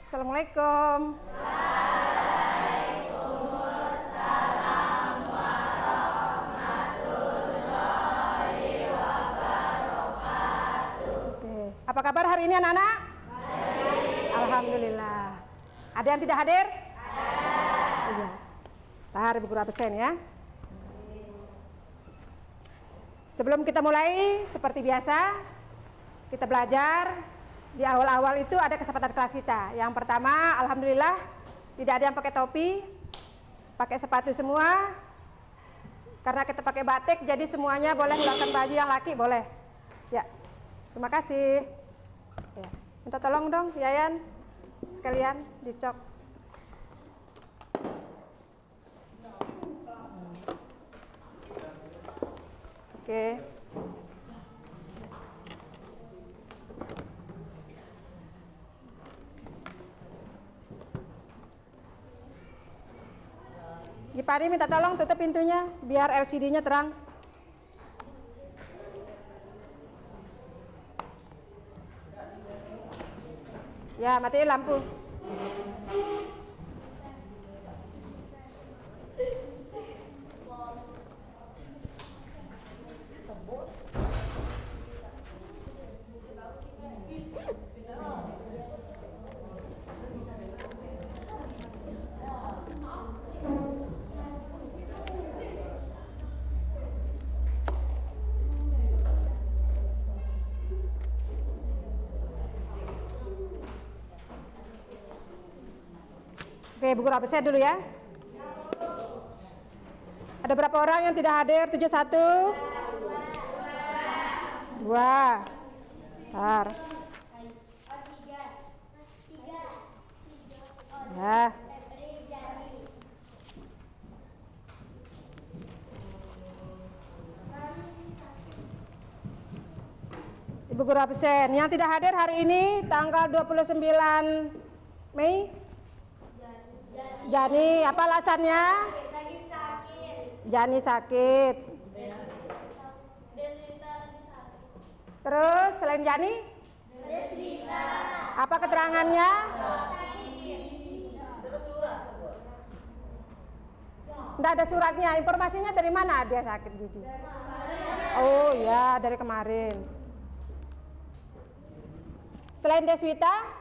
Assalamualaikum. Waalaikumsalam warahmatullahi wabarakatuh. Oke. Apa kabar hari ini anak-anak? Baik. Alhamdulillah. Ada yang tidak hadir? Ada. Iya. Tahar Ibu Guru absen ya. Sebelum kita mulai, seperti biasa, kita belajar. Di awal-awal itu ada kesempatan kelas kita. Yang pertama, alhamdulillah, tidak ada yang pakai topi, pakai sepatu semua. Karena kita pakai batik, jadi semuanya boleh menggunakan baju yang laki, boleh. Ya, terima kasih. Ya. Minta tolong dong, Yayan, sekalian dicok. Oke. Gipari minta tolong tutup pintunya biar LCD-nya terang. Ya, matiin lampu. Oke, Bu Guru absen dulu ya. Ada berapa orang yang tidak hadir? 71? 2. Bentar. Ya. Ibu Guru absen. Yang tidak hadir hari ini tanggal 29 Mei? Jani, apa alasannya? Jani sakit. Terus selain Jani? Apa keterangannya? Nggak ada suratnya. Informasinya dari mana dia sakit gigi? Oh ya, dari kemarin. Selain Deswita?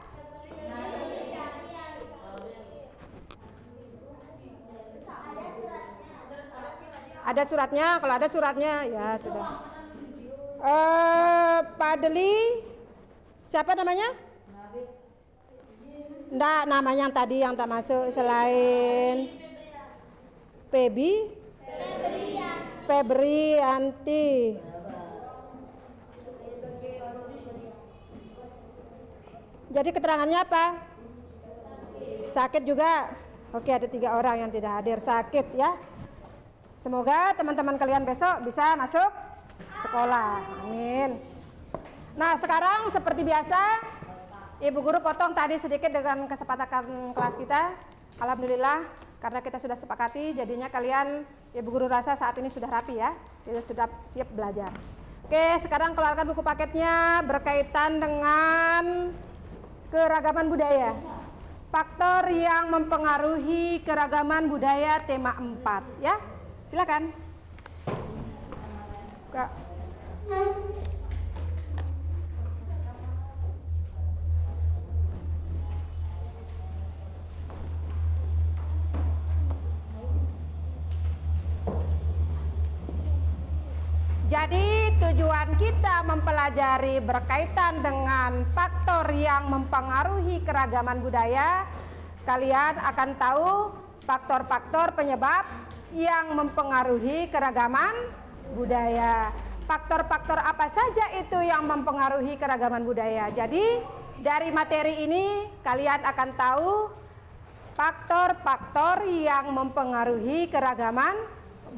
Ada suratnya, kalau ada suratnya ya sudah. Pak Deli, siapa namanya? Enggak, namanya yang tadi yang tak masuk selain Pebi, Febrianti. Jadi keterangannya apa? Sakit juga. Oke, ada 3 orang yang tidak hadir sakit ya. Semoga teman-teman kalian besok bisa masuk sekolah. Amin. Nah, sekarang seperti biasa, Ibu Guru potong tadi sedikit dengan kesepakatan kelas kita. Alhamdulillah, karena kita sudah sepakati, jadinya kalian, Ibu Guru rasa saat ini sudah rapi ya. Kita sudah siap belajar. Oke, sekarang keluarkan buku paketnya berkaitan dengan keragaman budaya. Faktor yang mempengaruhi keragaman budaya tema 4 ya. Silakan. Kak. Jadi tujuan kita mempelajari berkaitan dengan faktor yang mempengaruhi keragaman budaya. Kalian akan tahu faktor-faktor penyebab yang mempengaruhi keragaman budaya. Faktor-faktor apa saja itu yang mempengaruhi keragaman budaya. Jadi dari materi ini kalian akan tahu faktor-faktor yang mempengaruhi keragaman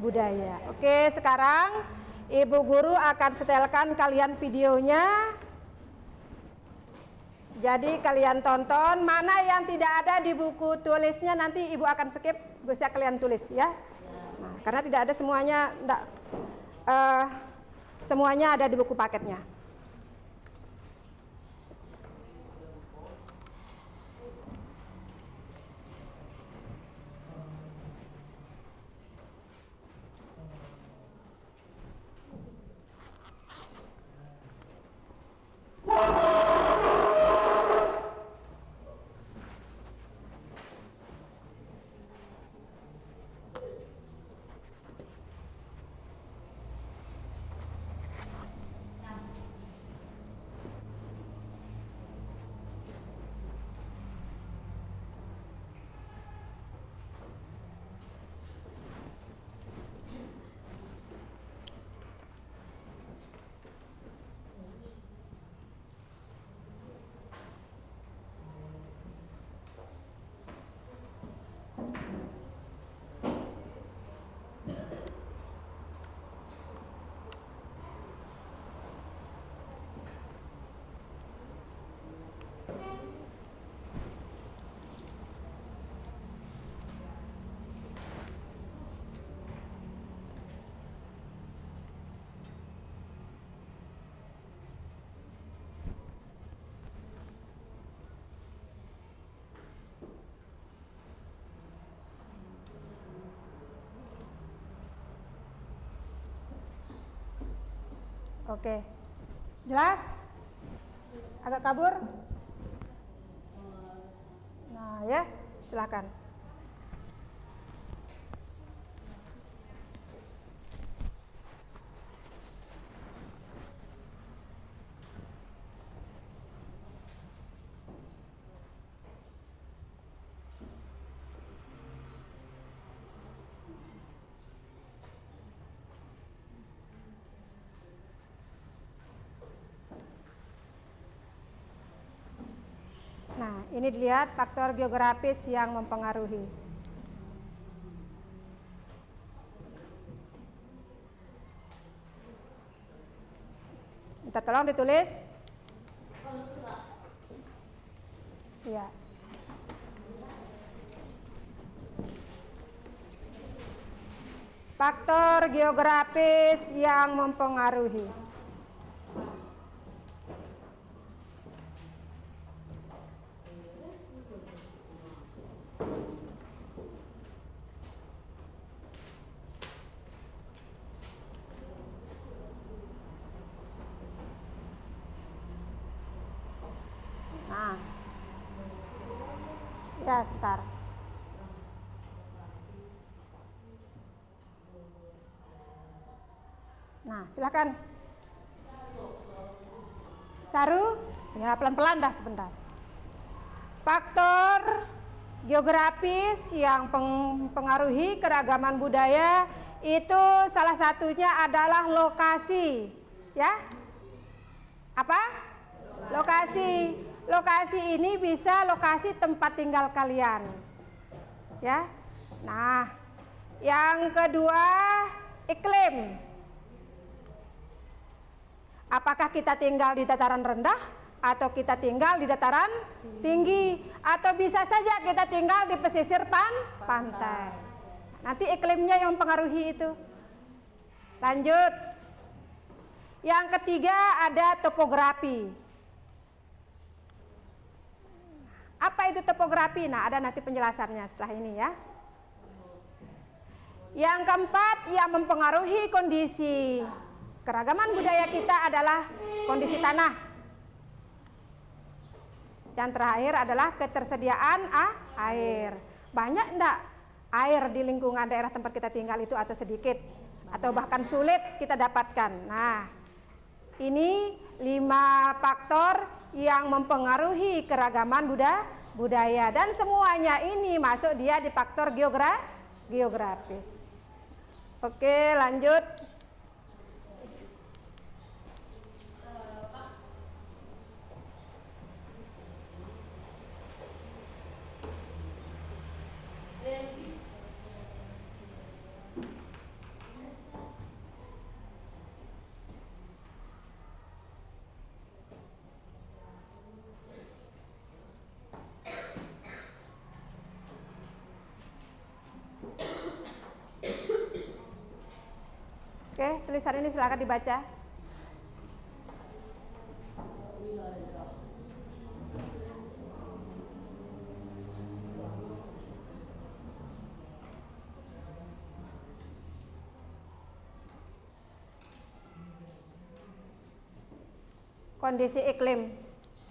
budaya. Oke, sekarang Ibu Guru akan setelkan kalian videonya. Jadi kalian tonton, mana yang tidak ada di buku tulisnya nanti Ibu akan skip, bisa kalian tulis ya. Nah, karena tidak ada semuanya, semuanya ada di buku paketnya. Oke. Jelas? Agak kabur? Nah, ya, silakan. Nah, ini dilihat faktor geografis yang mempengaruhi. Minta tolong ditulis. Iya. Faktor geografis yang mempengaruhi. Nah, ya sebentar. Nah, silakan. Saru, ya pelan-pelan dah sebentar. Faktor geografis yang mempengaruhi keragaman budaya itu salah satunya adalah lokasi, ya. Apa? Lokasi. Lokasi ini bisa lokasi tempat tinggal kalian, ya. Nah, yang kedua iklim. Apakah kita tinggal di dataran rendah atau kita tinggal di dataran tinggi, atau bisa saja kita tinggal di pesisir pantai. Nanti iklimnya yang mempengaruhi itu. Lanjut. Yang ketiga ada topografi. Apa itu topografi? Nah, ada nanti penjelasannya setelah ini ya. Yang keempat yang mempengaruhi kondisi keragaman budaya kita adalah kondisi tanah. Yang terakhir adalah ketersediaan air. Banyak enggak air di lingkungan daerah tempat kita tinggal itu, atau sedikit, atau bahkan sulit kita dapatkan. Nah, ini 5 faktor yang mempengaruhi keragaman budaya, dan semuanya ini masuk dia di faktor geografis. Oke, lanjut. Oke, tulisan ini silakan dibaca. Kondisi iklim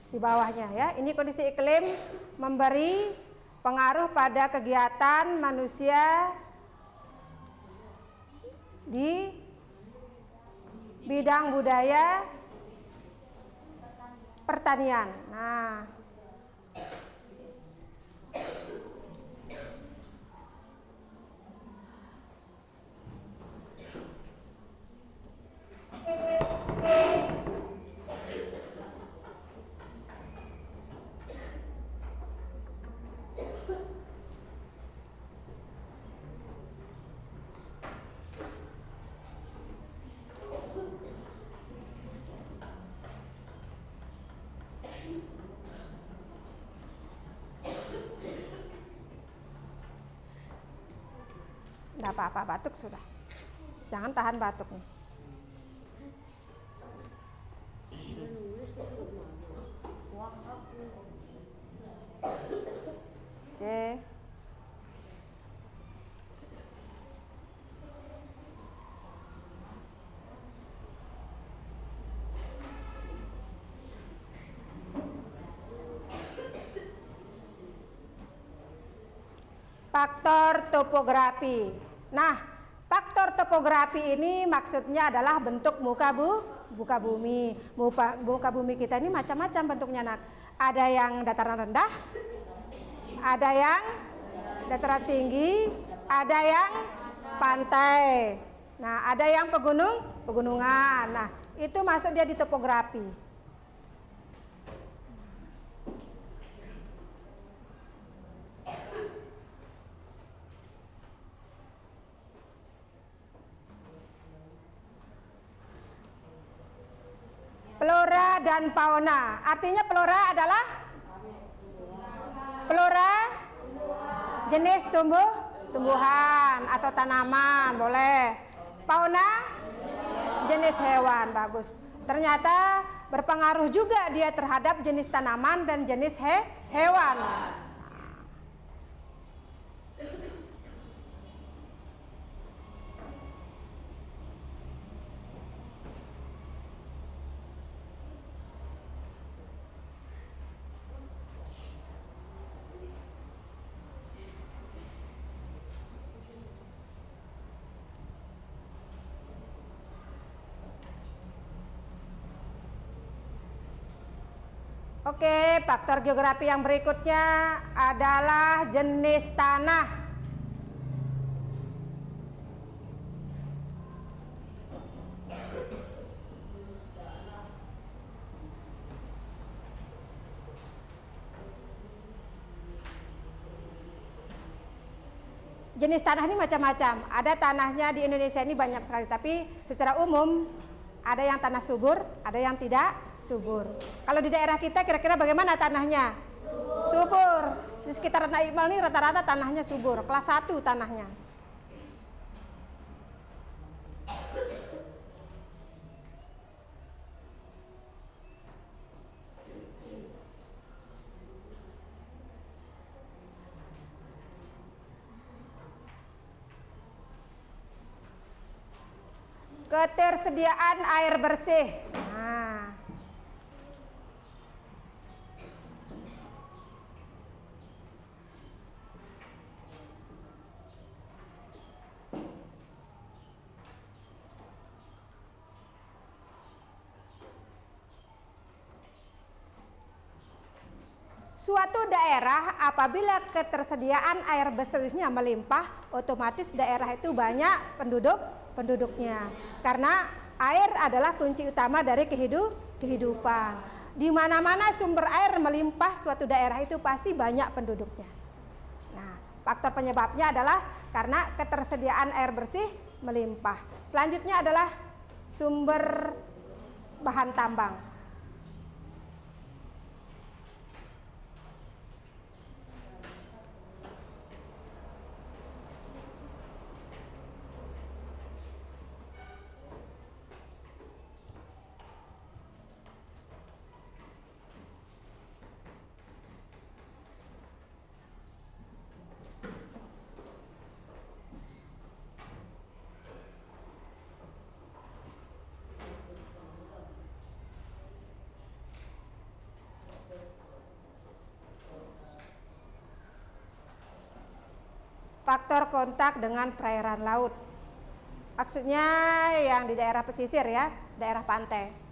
di bawahnya ya. Ini kondisi iklim memberi pengaruh pada kegiatan manusia di bidang budaya pertanian. Nah, enggak apa-apa, batuk sudah. Jangan tahan batuk nih. Oke. faktor topografi. Nah, faktor topografi ini maksudnya adalah bentuk muka bumi. Muka bumi kita ini macam-macam bentuknya, Nak. Ada yang dataran rendah, ada yang dataran tinggi, ada yang pantai. Nah, ada yang pegunungan. Nah, itu masuk dia di topografi. Flora dan fauna. Artinya flora adalah flora jenis tumbuhan atau tanaman, boleh. Fauna jenis hewan, bagus. Ternyata berpengaruh juga dia terhadap jenis tanaman dan jenis hewan. Oke, faktor geografi yang berikutnya adalah jenis tanah. Jenis tanah ini macam-macam. Ada tanahnya di Indonesia ini banyak sekali, tapi secara umum ada yang tanah subur, ada yang tidak subur. Kalau di daerah kita kira-kira bagaimana tanahnya? Subur. Di sekitar Iqbal ini rata-rata tanahnya subur, kelas 1 tanahnya. Ketersediaan air bersih. Nah, suatu daerah apabila ketersediaan air bersihnya melimpah, otomatis daerah itu banyak penduduknya. Karena air adalah kunci utama dari kehidupan. Di mana-mana sumber air melimpah suatu daerah itu pasti banyak penduduknya. Nah, faktor penyebabnya adalah karena ketersediaan air bersih melimpah. Selanjutnya adalah sumber bahan tambang. Faktor kontak dengan perairan laut. Maksudnya yang di daerah pesisir ya, daerah pantai.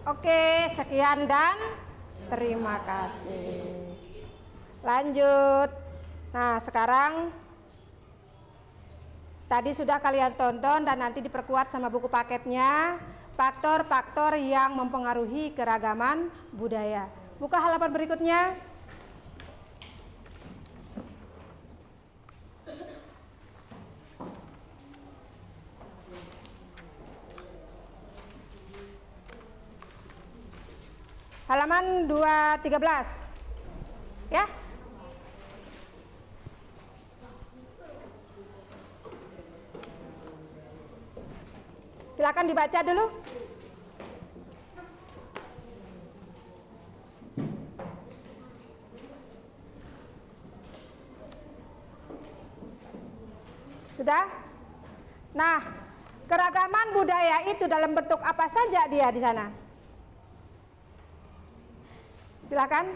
Oke, sekian dan terima kasih. Lanjut. Nah, sekarang tadi sudah kalian tonton dan nanti diperkuat sama buku paketnya, faktor-faktor yang mempengaruhi keragaman budaya. Buka halaman berikutnya. Halaman 213. Ya. Silakan dibaca dulu. Sudah? Nah, keragaman budaya itu dalam bentuk apa saja dia di sana? Silakan.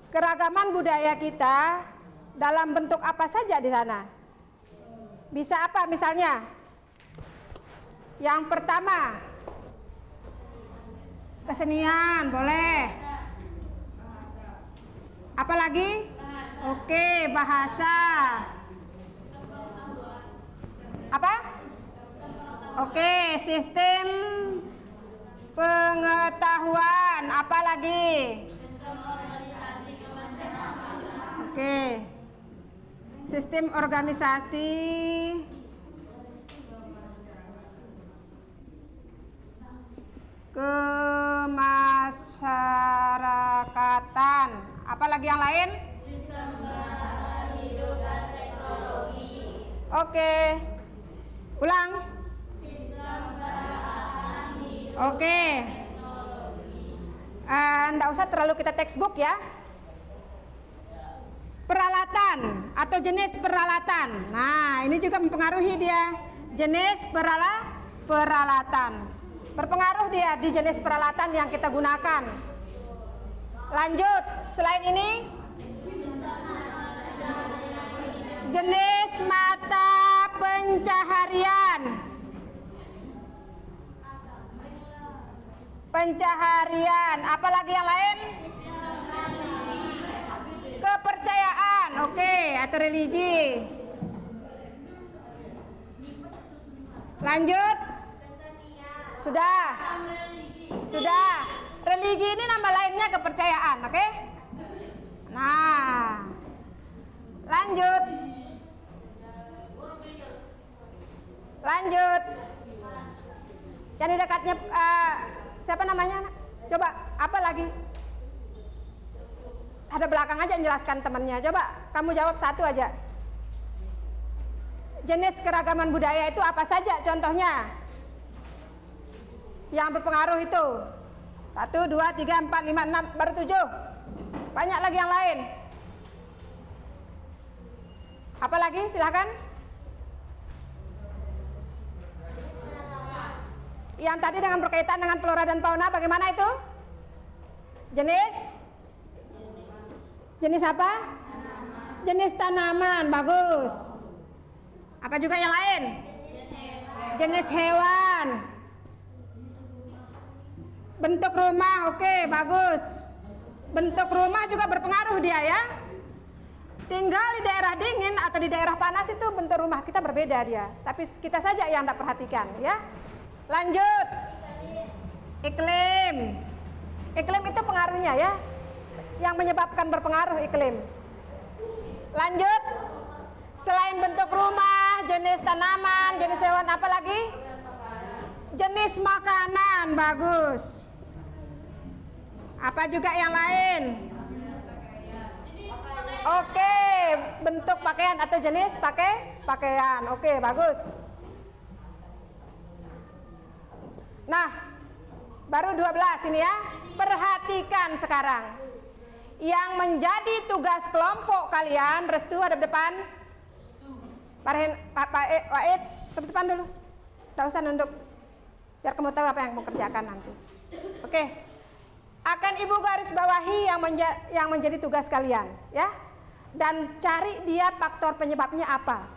Keragaman budaya kita dalam bentuk apa saja di sana? Bisa apa misalnya? Yang pertama, kesenian, boleh. Apa lagi? Oke, bahasa. Apa? Oke, sistem pengetahuan. Apa lagi? Oke, sistem organisasi kemasyarakatan. Apa lagi yang lain? Sistem peralatan hidup dan teknologi. Oke, ulang. Sistem peralatan hidup Oke, nggak usah terlalu kita textbook ya. Peralatan atau jenis peralatan. Nah, ini juga mempengaruhi dia. Jenis peralatan. Berpengaruh dia di jenis peralatan yang kita gunakan. Lanjut, selain ini. Jenis mata pencaharian. Pencaharian. Apalagi yang lain? Kepercayaan, oke, atau religi. Lanjut. Sudah. Sudah. Religi ini nama lainnya kepercayaan, oke? Nah. Lanjut. Lanjut. Yang di dekatnya siapa namanya? Coba, apa lagi? Ada belakang aja yang jelaskan temannya. Coba kamu jawab satu aja. Jenis keragaman budaya itu apa saja contohnya? Yang berpengaruh itu 1, 2, 3, 4, 5, 6, baru 7. Banyak lagi yang lain. Apa lagi? Silakan. Yang tadi dengan berkaitan dengan flora dan fauna, bagaimana itu? Jenis apa? Jenis tanaman, bagus. Apa juga yang lain? Jenis hewan. Bentuk rumah, oke, bagus. Bentuk rumah juga berpengaruh dia ya. Tinggal di daerah dingin atau di daerah panas itu bentuk rumah kita berbeda dia. Tapi kita saja yang tidak perhatikan ya. Lanjut. Iklim. Iklim itu pengaruhnya ya. Yang menyebabkan berpengaruh iklim. Lanjut. Selain bentuk rumah, jenis tanaman, jenis hewan, apa lagi? Jenis makanan, bagus. Apa juga yang lain? Oke, bentuk pakaian atau jenis pakaian. Oke, bagus. Nah, baru 12 ini ya. Perhatikan sekarang. Yang menjadi tugas kelompok kalian, Restu hadap depan. Pak H, ke depan dulu. Tidak usah nunduk. Biar kamu tahu apa yang mau kerjakan nanti. Oke. Akan Ibu garis bawahi yang menjadi tugas kalian, ya. Dan cari dia faktor penyebabnya apa.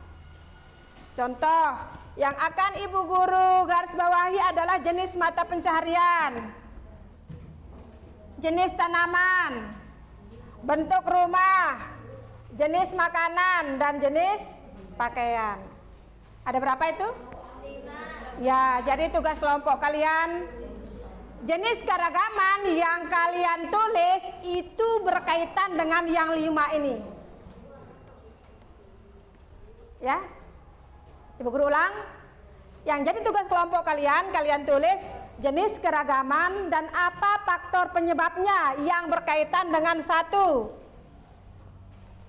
Contoh, yang akan Ibu guru garis bawahi adalah jenis mata pencaharian, jenis tanaman, bentuk rumah, jenis makanan, dan jenis pakaian. Ada berapa itu? 5. Ya, jadi tugas kelompok kalian, jenis keragaman yang kalian tulis itu berkaitan dengan yang 5 ini. Ya, Ibu guru ulang. Yang jadi tugas kelompok kalian tulis jenis keragaman dan apa faktor penyebabnya yang berkaitan dengan 1.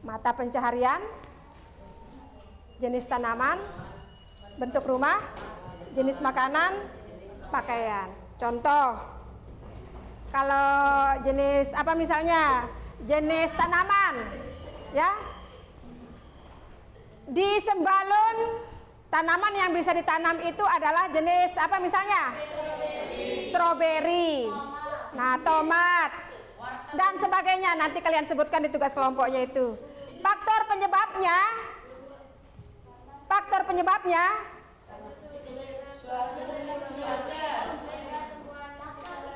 Mata pencaharian, jenis tanaman, bentuk rumah, jenis makanan, pakaian. Contoh, kalau jenis apa misalnya, jenis tanaman, ya. Di sembalun tanaman yang bisa ditanam itu adalah jenis apa misalnya? Stroberi, nah tomat, dan sebagainya. Nanti kalian sebutkan di tugas kelompoknya itu. Faktor penyebabnya,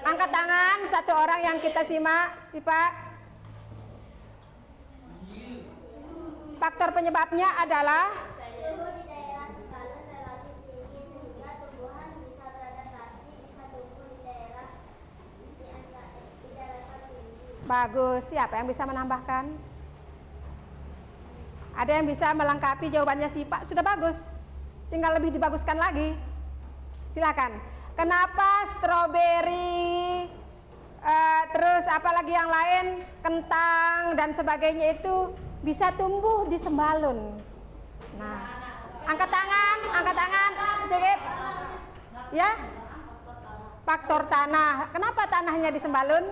angkat tangan satu orang yang kita simak, Pak. Faktor penyebabnya adalah suhu di daerah sembalun relatif tinggi sehingga tumbuhan bisa beradaptasi, bisa tumbuh di daerah di daratan tinggi. bagus. Siapa yang bisa menambahkan? Ada yang bisa melengkapi jawabannya si Pak? Sudah bagus. Tinggal lebih dibaguskan lagi. Silakan. Kenapa stroberi, terus apalagi yang lain, kentang dan sebagainya itu bisa tumbuh di sembalun? Nah, angkat tangan sedikit. Ya. Faktor tanah. Kenapa tanahnya di sembalun?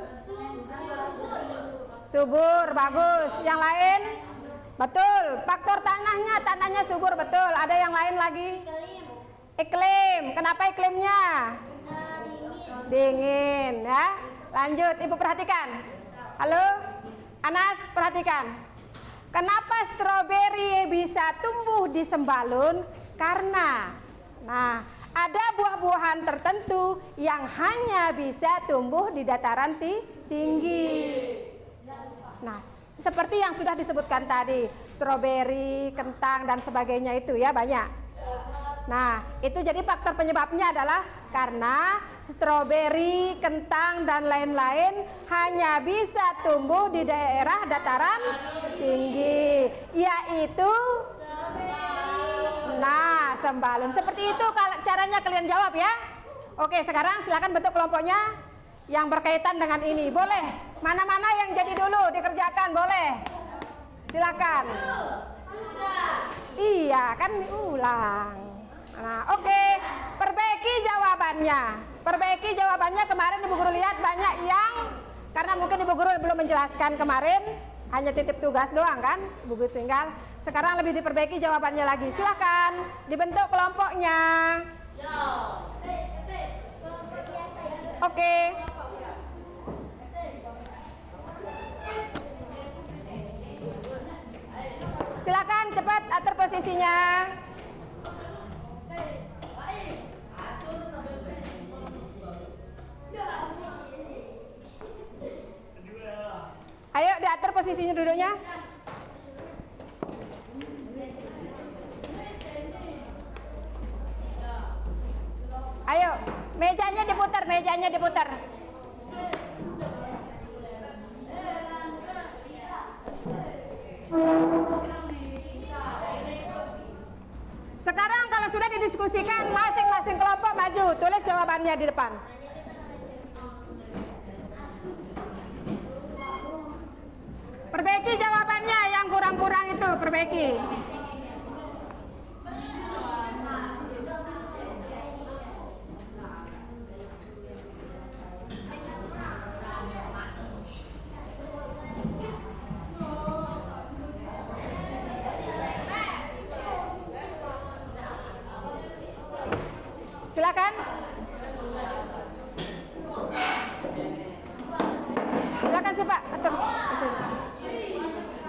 Subur, bagus. Yang lain? Betul. Faktor tanahnya subur, betul. Ada yang lain lagi? Iklim. Kenapa iklimnya? Dingin, ya. Lanjut, Ibu perhatikan. Halo, Anas, perhatikan. Kenapa stroberi bisa tumbuh di sembalun? Karena, nah, ada buah-buahan tertentu yang hanya bisa tumbuh di dataran tinggi. Nah, seperti yang sudah disebutkan tadi, stroberi, kentang dan sebagainya itu ya banyak. Nah, itu jadi faktor penyebabnya adalah karena stroberi, kentang dan lain-lain hanya bisa tumbuh di daerah dataran tinggi, yaitu nah, sembalun. Seperti itu caranya kalian jawab ya. Oke, sekarang silakan bentuk kelompoknya yang berkaitan dengan ini. Boleh, mana-mana yang jadi dulu dikerjakan, boleh. Silakan. Iya, kan diulang. Nah, oke. Perbaiki jawabannya. Kemarin Ibu Guru lihat banyak yang, karena mungkin Ibu Guru belum menjelaskan kemarin, hanya titip tugas doang kan, Ibu Guru tinggal. Sekarang lebih diperbaiki jawabannya lagi. Silakan dibentuk kelompoknya. Oke. Silakan cepat atur posisinya. Ayo diatur posisinya duduknya. Ayo, mejanya diputar. Sekarang kalau sudah didiskusikan, masing-masing kelompok maju, tulis jawabannya di depan. Perbaiki jawabannya, yang kurang-kurang itu perbaiki. Silakan. Silakan sih Pak, atur.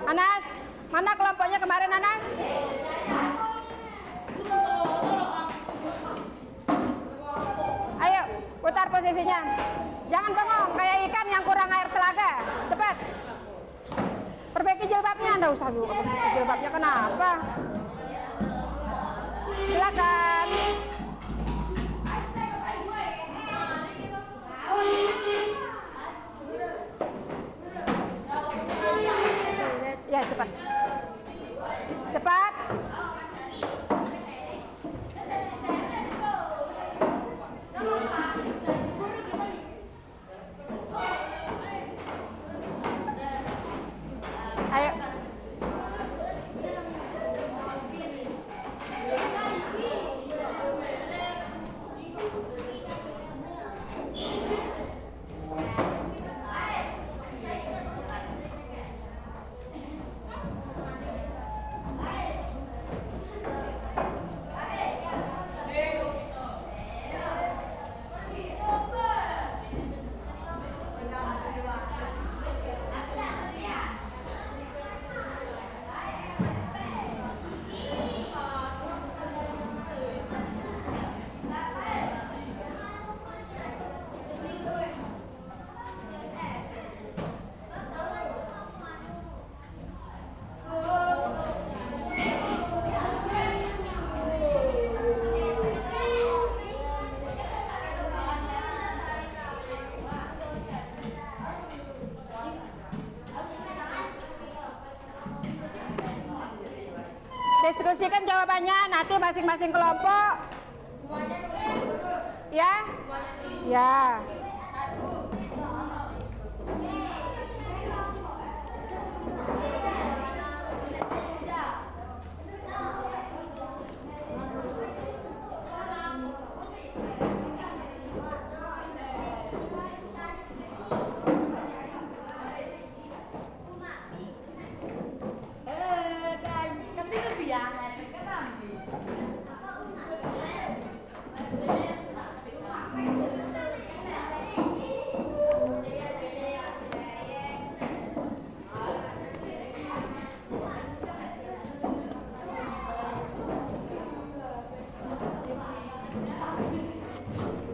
Anas, mana kelompoknya kemarin Anas? Ayo, putar posisinya. Jangan bengong kayak ikan yang kurang air telaga. Cepat. Perbaiki jilbabnya, enggak usah dulu. Jilbabnya kenapa? Silakan. Ya, cepat. Cepat. Ayo. Diskusikan jawabannya nanti masing-masing kelompok. Ya? Ya.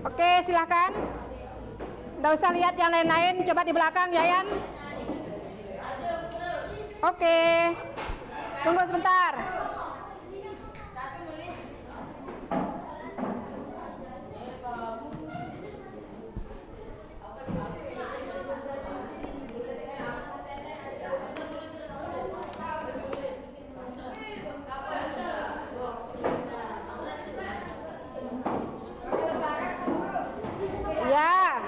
Oke, silakan. Nggak usah lihat yang lain-lain, coba di belakang, Yayan. Oke. Tunggu sebentar. Ya.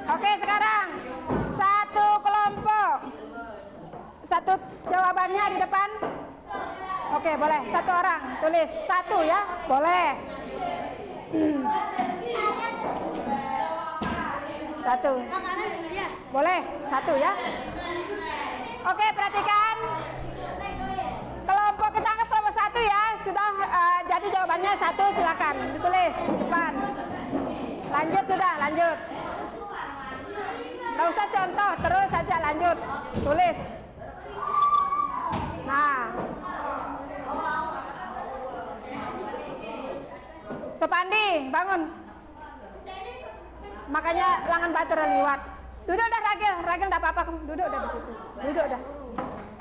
Oke, sekarang satu kelompok. Satu jawabannya di depan. Oke, boleh. Satu orang tulis satu ya, boleh. Satu. Boleh, satu ya. Oke, perhatikan. Kelompok kita anggap kelompok satu ya. Sudah jadi jawabannya satu, silakan ditulis di depan. Lanjut sudah, lanjut. Nggak usah contoh, terus saja lanjut. Tulis. Nah. Supandi, bangun. Makanya Langan Batur lewat. Duduk dah Ragil, Ragil enggak apa-apa, duduk dah di situ. Duduk dah.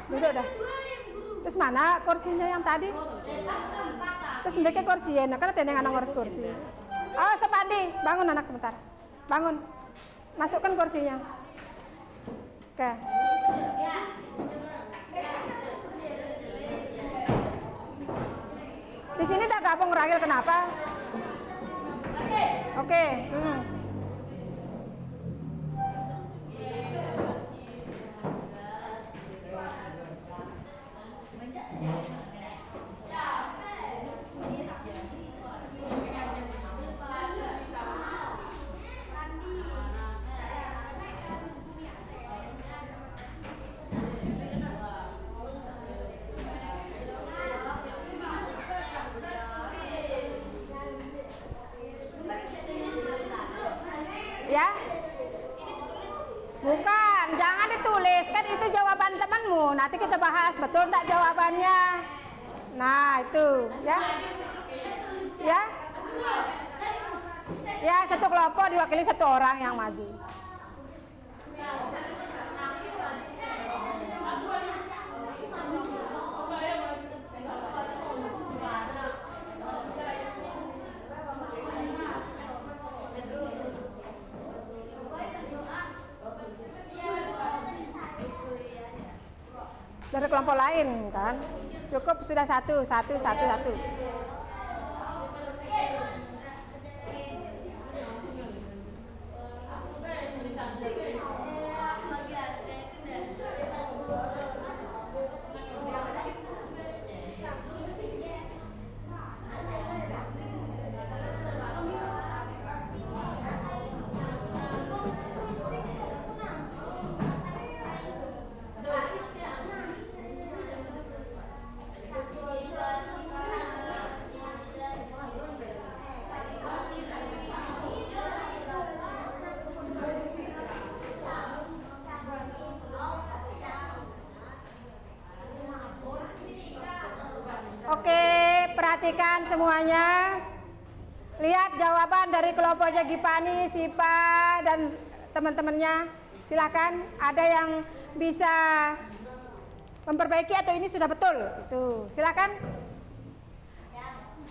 Duduk dah. Terus mana kursinya yang tadi? Terus bikin kursi ya, karena tenang anak ngurus kursi. Oh, Supandi, bangun anak sebentar. Bangun. Masukkan kursinya. Oke. Di sini udah gabung Ragil, kenapa? Oke. Ya? Bukan, jangan ditulis, kan itu jawaban temanmu. Nanti kita bahas betul enggak jawabannya. Nah, itu, ya. Ya? Ya, satu kelompok diwakili satu orang yang maju. Dari kelompok lain kan, cukup sudah satu. Oke, perhatikan semuanya. Lihat jawaban dari kelompoknya Gipani, Sipa, dan teman-temannya. Silahkan, ada yang bisa memperbaiki atau ini sudah betul? Itu, silahkan.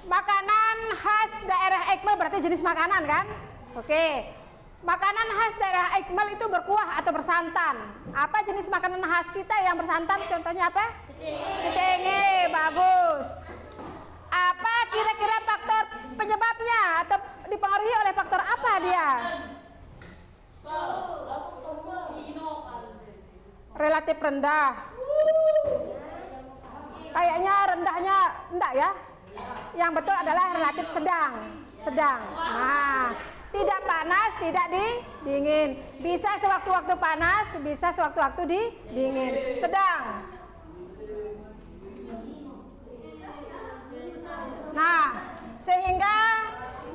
Makanan khas daerah Eikmal berarti jenis makanan kan? Oke. Makanan khas daerah Eikmal itu berkuah atau bersantan. Apa jenis makanan khas kita yang bersantan? Contohnya apa? Kecenge, bagus. Apa kira-kira faktor penyebabnya atau dipengaruhi oleh faktor apa dia? Relatif rendah. Kayaknya rendahnya enggak ya? Yang betul adalah relatif sedang. Nah, tidak panas, tidak dingin. Bisa sewaktu-waktu panas, bisa sewaktu-waktu dingin. Sedang. Nah, sehingga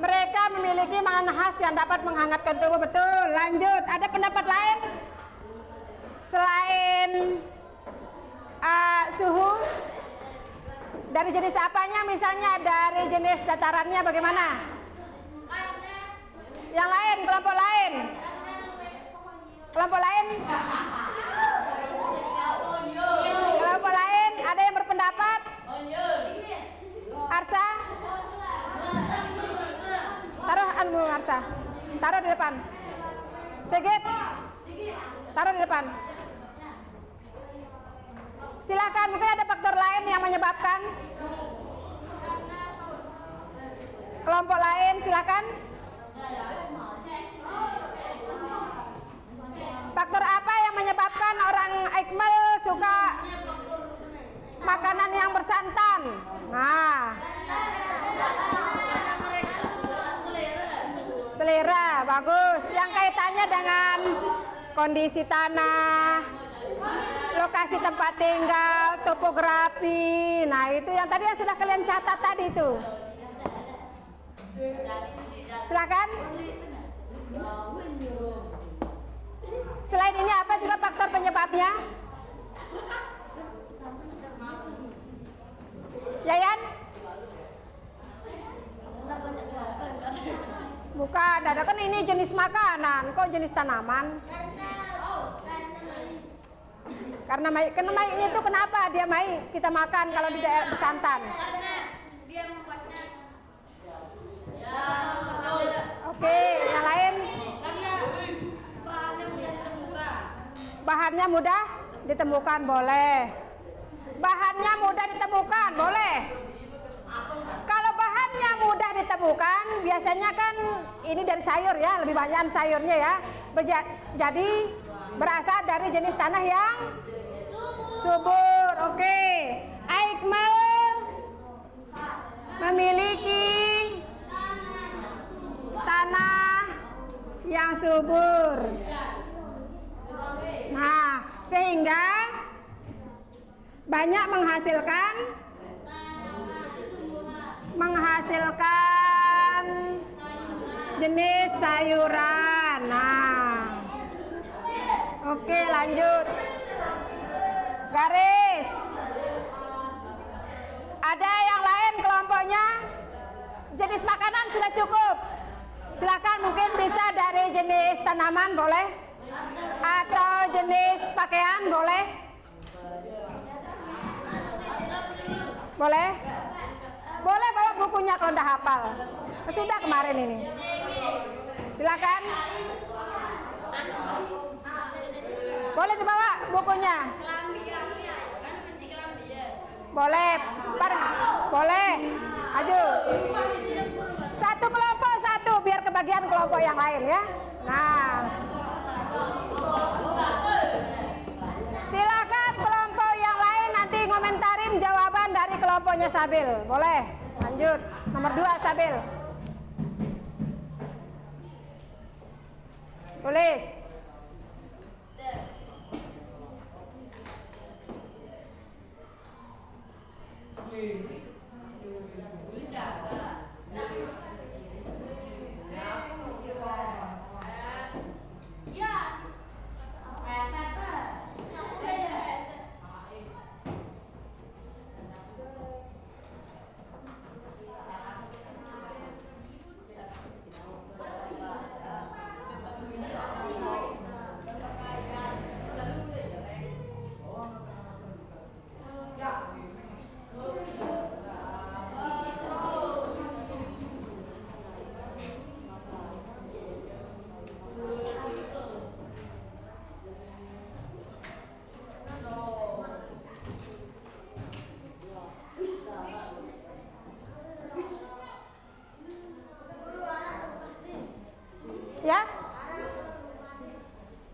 mereka memiliki makanan khas yang dapat menghangatkan tubuh. Betul. Lanjut, ada pendapat lain selain suhu? Dari jenis apanya? Misalnya dari jenis datarannya bagaimana? Yang lain, kelompok lain? Kelompok lain? Kelompok lain? Ada yang berpendapat? Arsa? Taruh Arsa. Taruh di depan. Sigit? Taruh di depan. Silakan, mungkin ada faktor lain yang menyebabkan. Kelompok lain, silakan. Faktor apa yang menyebabkan orang Eikmal suka makanan yang bersantan? Nah, selera, bagus. Yang kaitannya dengan kondisi tanah, lokasi tempat tinggal, topografi. Nah, itu yang tadi yang sudah kalian catat tadi itu. Silakan. Selain ini apa juga faktor penyebabnya? Yayan? Bukan, ada kan ini jenis makanan, kok jenis tanaman? Karena mainya itu kenapa dia mai kita makan kalau di daerah bersantan? Karena dia membuatnya. Oke, yang lain? Karena bahannya mudah ditemukan. Bahannya mudah ditemukan, boleh. Bahannya mudah ditemukan, boleh. Kalau bahannya mudah ditemukan, biasanya kan ini dari sayur ya, lebih banyak sayurnya ya. Jadi berasal dari jenis tanah yang subur. Oke. Eikmal memiliki tanah yang subur. Nah, sehingga banyak menghasilkan jenis sayuran. Nah, oke, lanjut. Garis. Ada yang lain kelompoknya? Jenis makanan sudah cukup. Silakan, mungkin bisa dari jenis tanaman boleh, atau jenis pakaian boleh. Boleh? Boleh bawa bukunya kalau udah hafal. Sudah kemarin ini. Silakan. Boleh dibawa bukunya. Boleh. Boleh. Aju. Satu kelompok satu biar kebagian kelompok yang lain ya. Nah. Silakan kelompok yang lain nanti ngomentarin jawaban dari kelompoknya Sabil. Boleh. Lanjut. Nomor 2 Sabil. Tulis.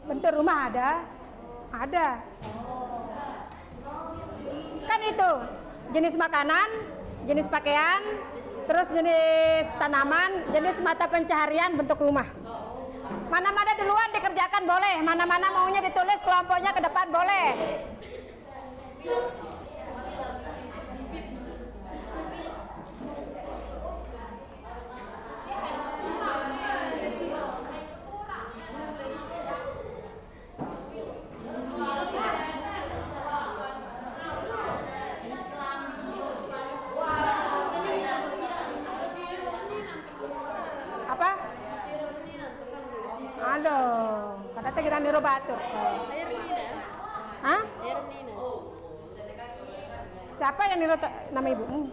Bentuk rumah ada. Ada. Kan itu jenis makanan, jenis pakaian, terus jenis tanaman, jenis mata pencaharian, bentuk rumah. Mana-mana duluan dikerjakan boleh, mana-mana maunya ditulis kelompoknya ke depan boleh. Apa? Aduh, kata kira niru batur. Hah? Siapa yang niru nama ibumu?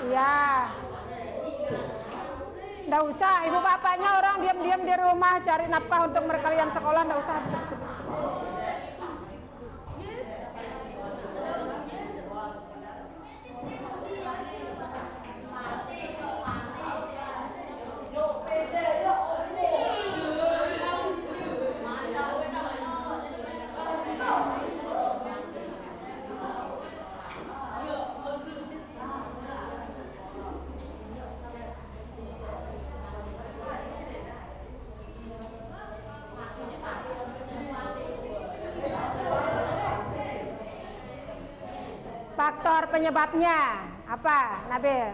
Iya. Nggak usah, ibu bapaknya orang diam-diam di rumah cari nafkah untuk kalian sekolah, nggak usah disebut-sebut sekolah. Faktor penyebabnya apa, Nabil?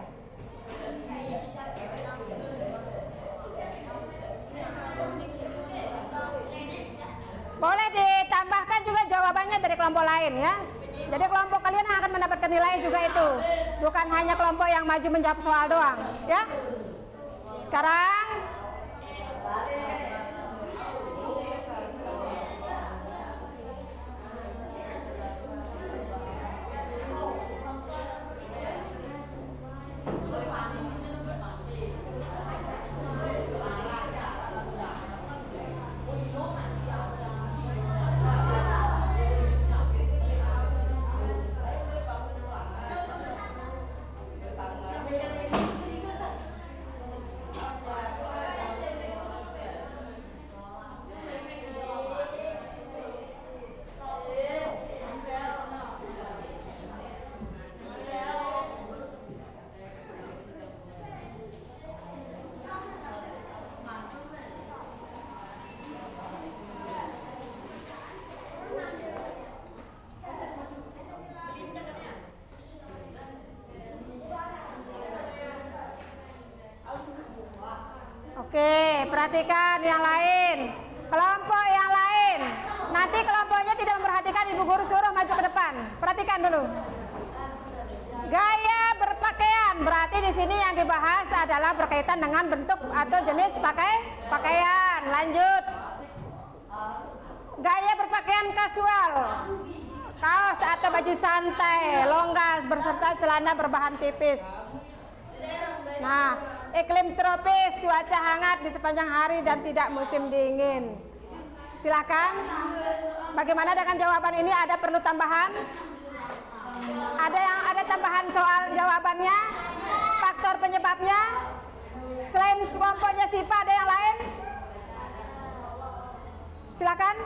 Boleh ditambahkan juga jawabannya dari kelompok lain ya. Jadi kelompok kalian akan mendapatkan nilai juga itu. Bukan hanya kelompok yang maju menjawab soal doang, ya. Sekarang oke, perhatikan yang lain. Kelompok yang lain. Nanti kelompoknya tidak memperhatikan, ibu guru suruh maju ke depan. Perhatikan dulu. Gaya berpakaian. Berarti di sini yang dibahas adalah berkaitan dengan bentuk atau jenis pakaian. Lanjut. Gaya berpakaian kasual. Kaos atau baju santai, longgar berserta celana berbahan tipis. Nah, iklim tropis, cuaca hangat di sepanjang hari dan tidak musim dingin. Silakan. Bagaimana dengan jawaban ini? Ada perlu tambahan? Ada tambahan soal jawabannya? Faktor penyebabnya? Selain kelompoknya Sipa ada yang lain? Silakan.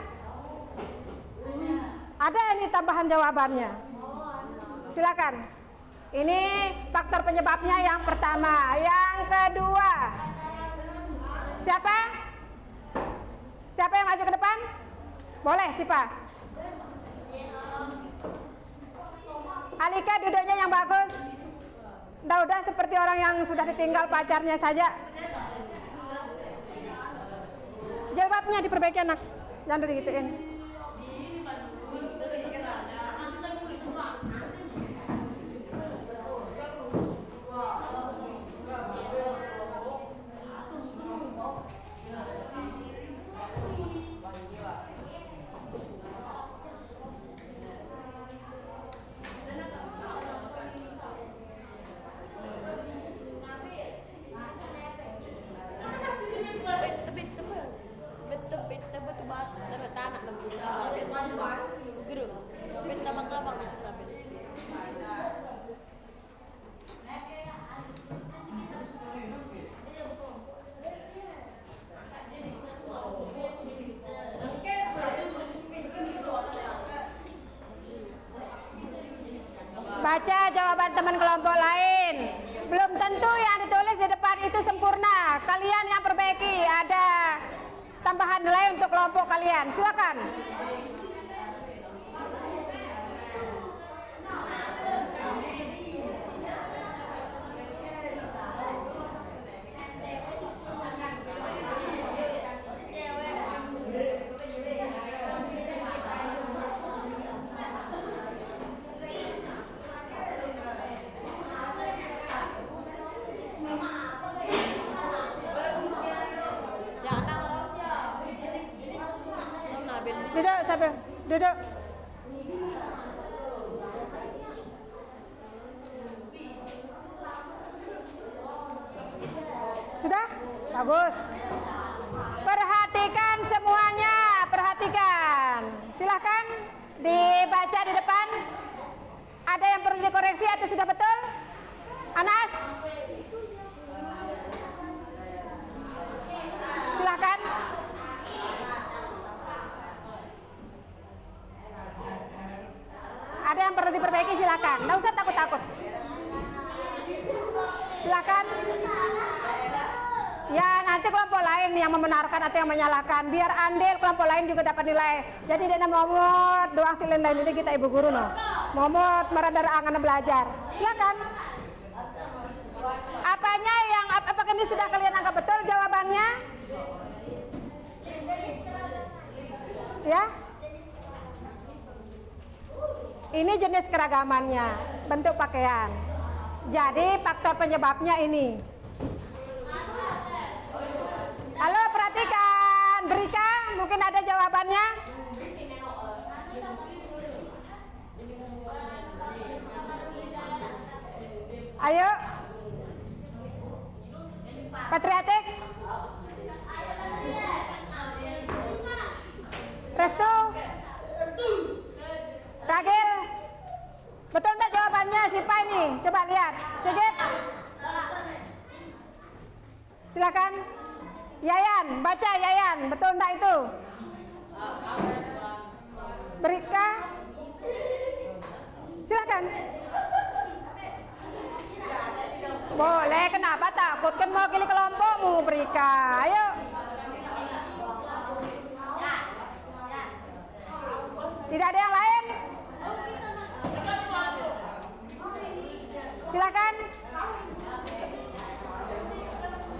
Ada ini tambahan jawabannya? Silakan. Ini faktor penyebabnya yang pertama. Yang kedua, siapa? Siapa yang maju ke depan? Boleh, Sipa. Alika duduknya yang bagus. Udah seperti orang yang sudah ditinggal pacarnya saja. Jawabnya diperbaiki anak. Jangan digituin. baca jawaban teman kelompok lain. Belum tentu yang ditulis di depan itu sempurna. Kalian yang perbaiki, ada tambahan nilai untuk kelompok kalian. Silakan. Duduk, sambil duduk. Sudah? Bagus. Perhatikan semuanya, perhatikan. Silahkan dibaca di depan. Ada yang perlu dikoreksi atau sudah betul? Anas? Silahkan. Ada yang perlu diperbaiki, silakan. Nggak usah takut-takut. Silakan. Ya, nanti kelompok lain yang membenarkan atau yang menyalahkan. Biar andil kelompok lain juga dapat nilai. Jadi dia momot doang silin lain ini kita ibu guru no. Momot meradar angan belajar. Silakan. Apanya yang apakah ini sudah kalian anggap betul jawabannya? Ya. Ini jenis keragamannya, bentuk pakaian. Jadi faktor penyebabnya ini. Halo, perhatikan. Berika, mungkin ada jawabannya? Ayo. Patriotik. Restu. Ragil, betul enggak jawabannya Sipa ini? Coba lihat. Sigit, silakan. Yayan, baca Yayan, betul enggak itu? Berika, silakan. Boleh, kenapa takut? Kan mau pilih kelompokmu, Berika. Ayo. Tidak ada yang lain? Silakan.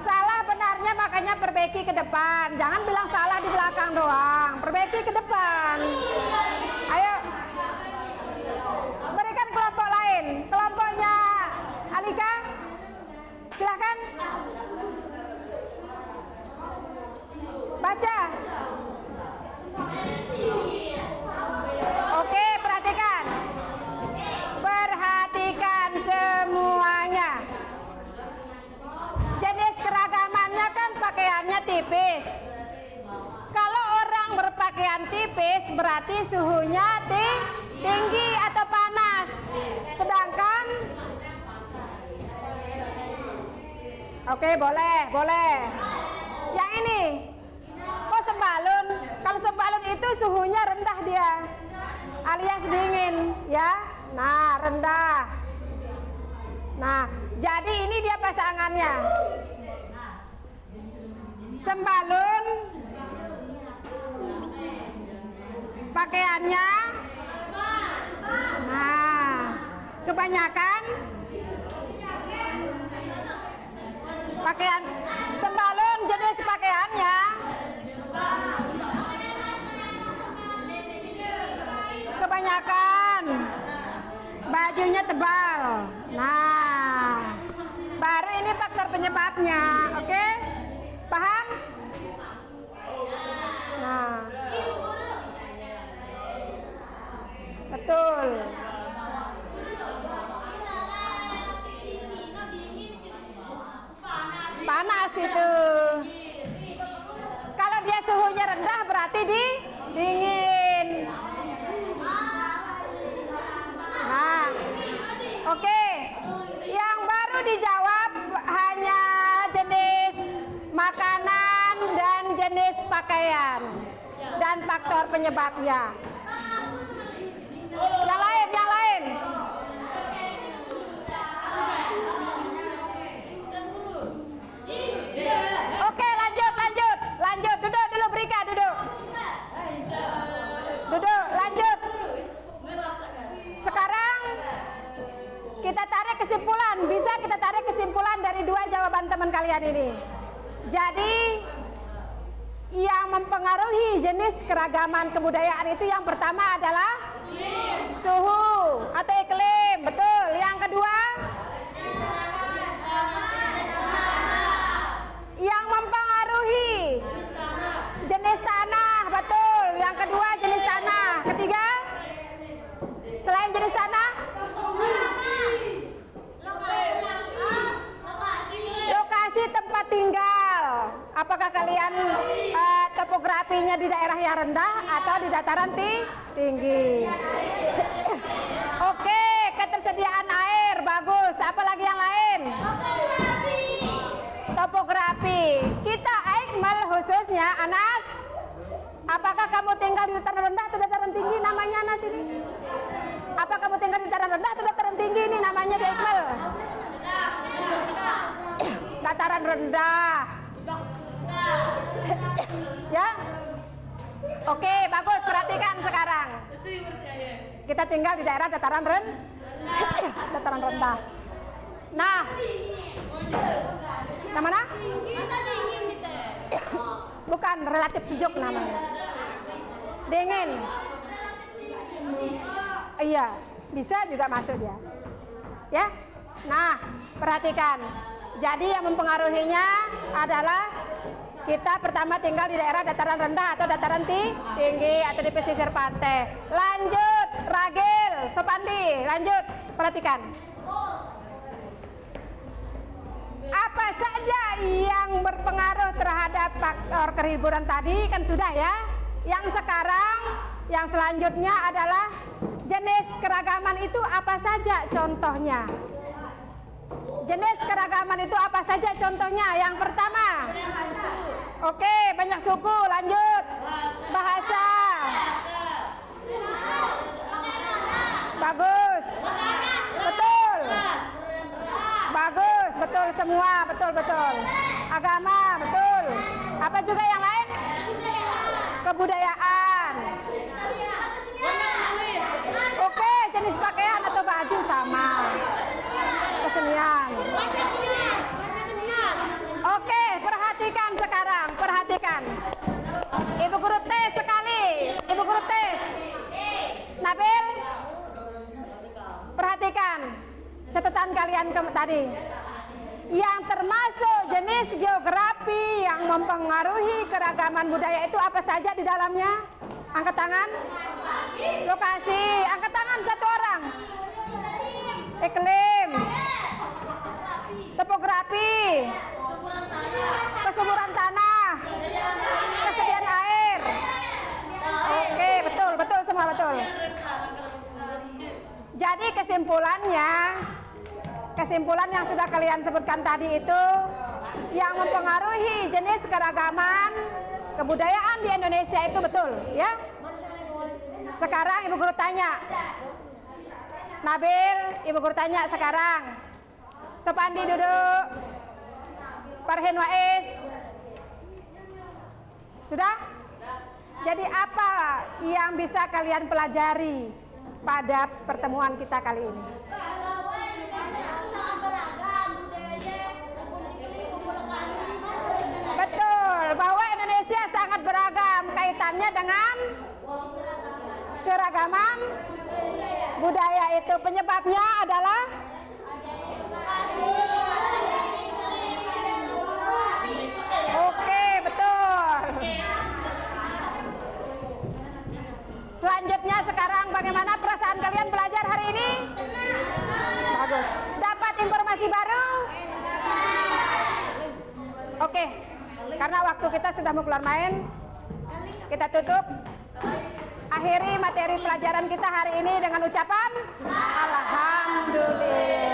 Salah benarnya makanya perbaiki ke depan. Jangan bilang salah di belakang doang. Perbaiki ke depan. Ayo. Berikan kelompok lain. Kelompoknya Alika. Silakan. Baca. Oke, perhatikan. Perhatikan semuanya. Jenis keragamannya kan pakaiannya tipis. Kalau orang berpakaian tipis berarti suhunya tinggi atau panas. Sedangkan oke, boleh. Yang ini. Oh, sembalun. Kalau sembalun itu suhunya rendah dia. Alias dingin, ya. Nah, rendah. Nah, jadi ini dia pasangannya. Sembalun pakaiannya. Nah, kebanyakan pakaian sembalun jenis pakaiannya kebanyakan bajunya tebal. Nah, baru ini faktor penyebabnya. Oke? Paham? Nah, betul. Panas itu. Kalau dia suhunya rendah berarti dingin. Nah, oke. Yang baru dijawab hanya jenis makanan dan jenis pakaian dan faktor penyebabnya. Yang lain. Kita tarik kesimpulan, bisa kita tarik kesimpulan dari dua jawaban teman kalian ini. Jadi yang mempengaruhi jenis keragaman kebudayaan itu yang pertama adalah suhu atau iklim, betul. Yang kedua, yang mempengaruhi jenis tanah, betul. Yang kedua jenis tanah. Ketiga, selain jenis tanah, lokasi tempat tinggal. Apakah kalian topografinya di daerah yang rendah atau di dataran tinggi? Oke, ketersediaan air bagus. Apalagi yang lain? Topografi. Kita Aikmal khususnya Anas. Apakah kamu tinggal di dataran rendah atau dataran tinggi namanya Anas ini? Apa kamu tinggal di dataran rendah atau dataran tinggi ini namanya di Aikmal? Dataran rendah. Ya. Oke, bagus. Perhatikan sekarang. Kita tinggal di daerah dataran dataran rendah. Nah, mana? Bukan, relatif sejuk namanya. Dingin. Iya, bisa juga masuk dia. Ya. Nah, perhatikan. Jadi yang mempengaruhinya adalah kita pertama tinggal di daerah dataran rendah atau dataran tinggi atau di pesisir pantai. Lanjut, Ragil, Sopandi, lanjut, perhatikan. Apa saja yang berpengaruh terhadap faktor keriburan tadi kan sudah ya. Yang sekarang, yang selanjutnya adalah jenis keragaman itu apa saja contohnya. Jenis keragaman itu apa saja contohnya? Yang pertama, oke, banyak suku. Lanjut, bahasa. Bagus, betul. Bagus, betul semua, betul. Agama, betul. Apa juga yang lain? Kebudayaan. Oke, jenis pakaian atau baju sama. Kesenian. Oke, perhatikan sekarang, perhatikan. Ibu guru tes sekali. Ibu guru tes. Nabil, perhatikan catatan kalian tadi. Yang termasuk jenis geografi yang mempengaruhi keragaman budaya itu apa saja di dalamnya? Angkat tangan. Lokasi. Angkat tangan satu orang. Iklim. Topografi. Kesuburan tanah. Kesediaan air. Oke, betul semua betul. Jadi kesimpulan yang sudah kalian sebutkan tadi itu yang mempengaruhi jenis keragaman kebudayaan di Indonesia itu betul, ya. Sekarang Ibu Guru tanya. Nabil, Ibu Guru tanya sekarang. Sopandi duduk. Farhin Wais. Sudah? Jadi apa yang bisa kalian pelajari pada pertemuan kita kali ini? Betul, bahwa Indonesia sangat beragam kaitannya dengan keragaman budaya itu. Penyebabnya adalah oke, betul. Selanjutnya sekarang bagaimana perasaan kalian belajar hari ini? Bagus. Dapat informasi baru? Oke. Karena waktu kita sudah mau keluar main, kita tutup. Akhiri materi pelajaran kita hari ini dengan ucapan Alhamdulillah.